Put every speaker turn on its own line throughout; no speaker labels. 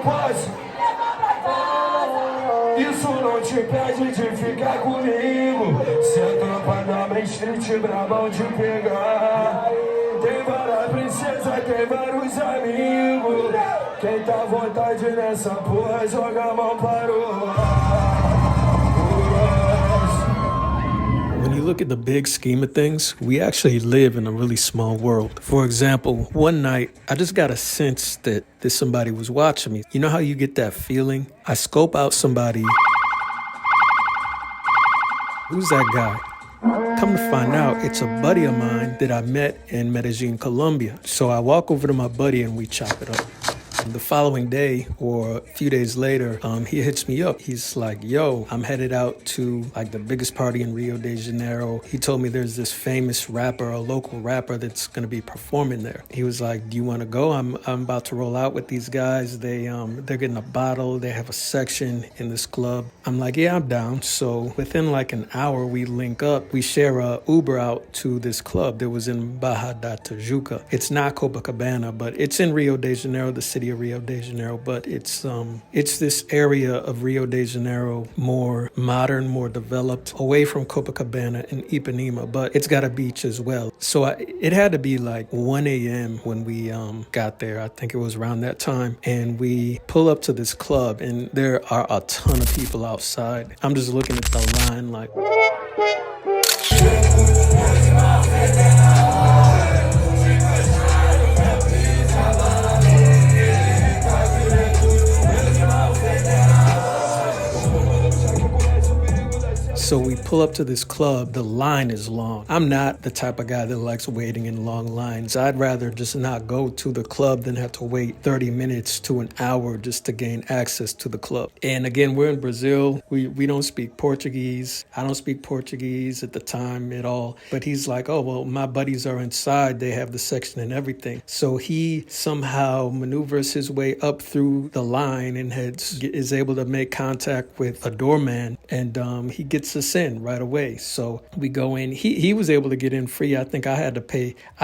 posso. Isso não te impede de ficar comigo. Se a tropa da Main Street brabão de pegar. Tem várias princesas, tem vários amigos. Quem tá à vontade nessa porra, joga a mão para o ar.
When you look at the big scheme of things, we actually live in a really small world. For example, one night, I just got a sense that somebody was watching me. You know how you get that feeling? I scope out somebody. Who's that guy? Come to find out, it's a buddy of mine that I met in Medellin, Colombia. So I walk over to my buddy and we chop it up. The following day or a few days later, he hits me up. He's like, yo, I'm headed out to like the biggest party in Rio de Janeiro. He told me there's this famous rapper, a local rapper that's going to be performing there. He was like, do you want to go? I'm about to roll out with these guys. They're getting a bottle. They have a section in this club. I'm like, yeah, I'm down. So within like an hour, we link up. We share a Uber out to this club that was in Barra da Tijuca. It's not Copacabana, but it's in Rio de Janeiro, the city of Rio de Janeiro, but it's this area of Rio de Janeiro, more modern, more developed, away from Copacabana and Ipanema, but it's got a beach as well. So it had to be like 1 a.m. when we got there. I think it was around that time, and we pull up to this club, and there are a ton of people outside. I'm just looking at the line like. So we pull up to this club, the line is long. I'm not the type of guy that likes waiting in long lines. I'd rather just not go to the club than have to wait 30 minutes to an hour just to gain access to the club. And again, we're in Brazil. We don't speak Portuguese. I don't speak Portuguese at the time at all. But he's like, oh, well, my buddies are inside. They have the section and everything. So he somehow maneuvers his way up through the line and is able to make contact with a doorman. And he gets us in right away. So we go in. He was able to get in free. I think I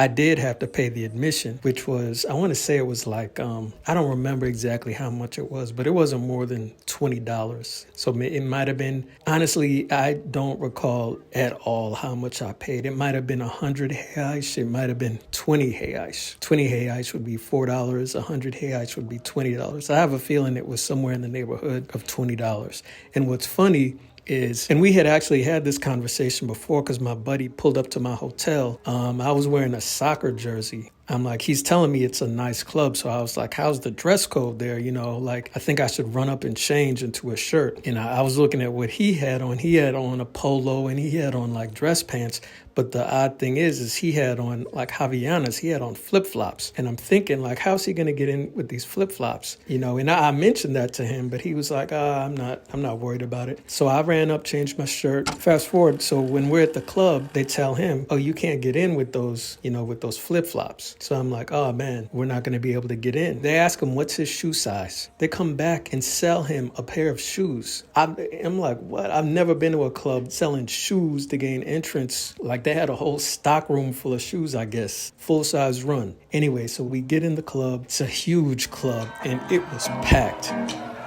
did have to pay the admission, which was, I want to say it was like, I don't remember exactly how much it was, but it wasn't more than $20. So it might have been, honestly, I don't recall at all how much I paid. It might have been 100 reais. It might have been 20 reais. 20 reais would be $4. 100 reais would be $20. I have a feeling it was somewhere in the neighborhood of $20. And what's funny is, and we had actually had this conversation before because my buddy pulled up to my hotel. I was wearing a soccer jersey. I'm like, he's telling me it's a nice club. So I was like, how's the dress code there? You know, like, I think I should run up and change into a shirt. And I was looking at what he had on. He had on a polo and he had on like dress pants. But the odd thing is he had on like Havaianas. He had on flip-flops. And I'm thinking, like, how's he going to get in with these flip-flops? You know, and I mentioned that to him, but he was like, I'm not worried about it. So I ran up, changed my shirt. Fast forward. So when we're at the club, they tell him, oh, you can't get in with those, you know, with those flip-flops. So I'm like, oh man, we're not going to be able to get in. They ask him, what's his shoe size? They come back and sell him a pair of shoes. I'm like, what? I've never been to a club selling shoes to gain entrance. Like, they had a whole stock room full of shoes, I guess. Full size run. Anyway, so we get in the club. It's a huge club and it was packed.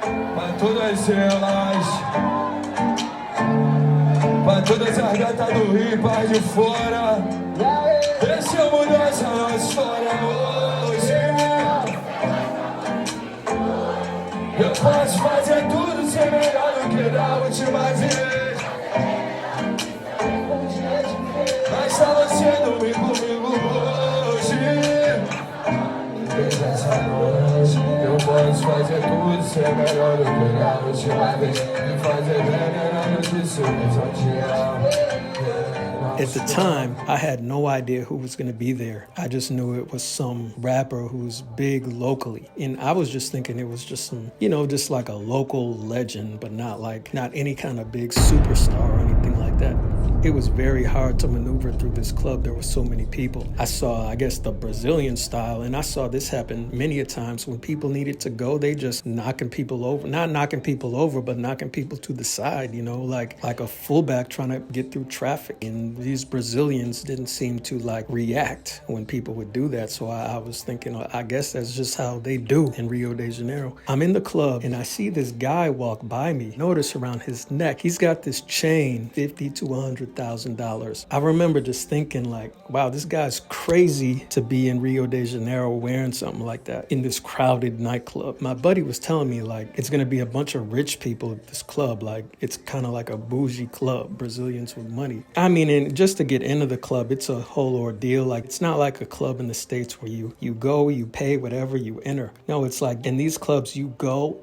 Pra todas elas, pra todas as gatas do Rio, par de fora. Esse é o mudança, nossa história hoje. Eu posso fazer tudo ser melhor do que da última vez. Mas tá você dormir comigo hoje. Desde essa noite, eu posso fazer tudo ser melhor do que da última vez. E fazer veneno de seu dia.
At the time, I had no idea who was going to be there. I just knew it was some rapper who's big locally. And I was just thinking it was just some, you know, just like a local legend, but not any kind of big superstar or anything like that. It was very hard to maneuver through this club. There were so many people. I saw, I guess, the Brazilian style, and I saw this happen many a times when people needed to go. They just knocking people over, not knocking people over, but knocking people to the side, you know, like a fullback trying to get through traffic. And these Brazilians didn't seem to like react when people would do that. So I was thinking, I guess that's just how they do in Rio de Janeiro. I'm in the club and I see this guy walk by me. Notice around his neck, he's got this chain, $50,000 to $100,000. I remember just thinking like, wow, this guy's crazy to be in Rio de Janeiro wearing something like that in this crowded nightclub. My buddy was telling me like, it's gonna be a bunch of rich people at this club. Like it's kind of like a bougie club, Brazilians with money. I mean, and just to get into the club, it's a whole ordeal. Like it's not like a club in the States where you go, you pay whatever, you enter. No, it's like in these clubs, you go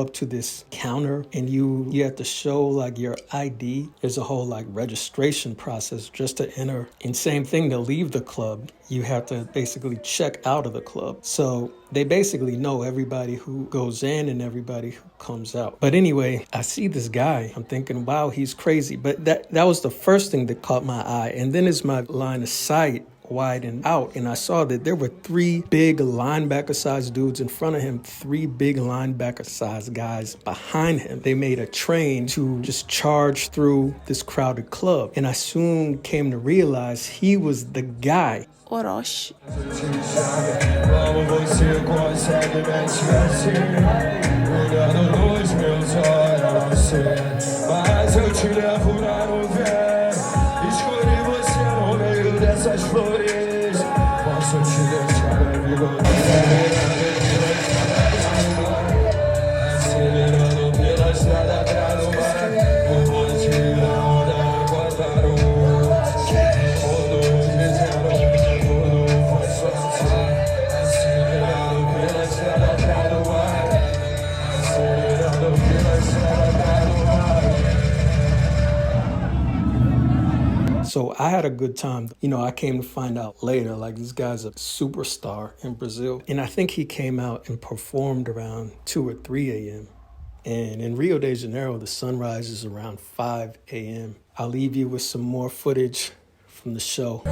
up to this counter and you have to show like your ID. There's a whole like registration process just to enter. And same thing to leave the club. You have to basically check out of the club. So they basically know everybody who goes in and everybody who comes out. But anyway, I see this guy. I'm thinking, wow, he's crazy. But that was the first thing that caught my eye. And then as my line of sight widened out and I saw that there were 3 big linebacker-sized dudes in front of him, 3 big linebacker-sized guys behind him. They made a train to just charge through this crowded club. And I soon came to realize he was the guy.
Orochi.
Como você consegue mentir assim? Olhando nos meus olhos, mas eu te levo lá no véu. Escolhi você no meio dessas flores. Posso te deixar amigo acelerando pela estrada atrás do mar. O bonde da Guantaru.
So I had a good time. You know, I came to find out later, like this guy's a superstar in Brazil. And I think he came out and performed around 2 or 3 a.m. And in Rio de Janeiro, the sun rises around 5 a.m. I'll leave you with some more footage from the show.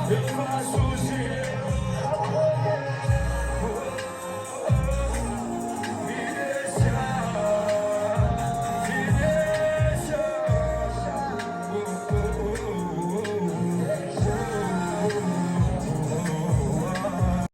Eu faço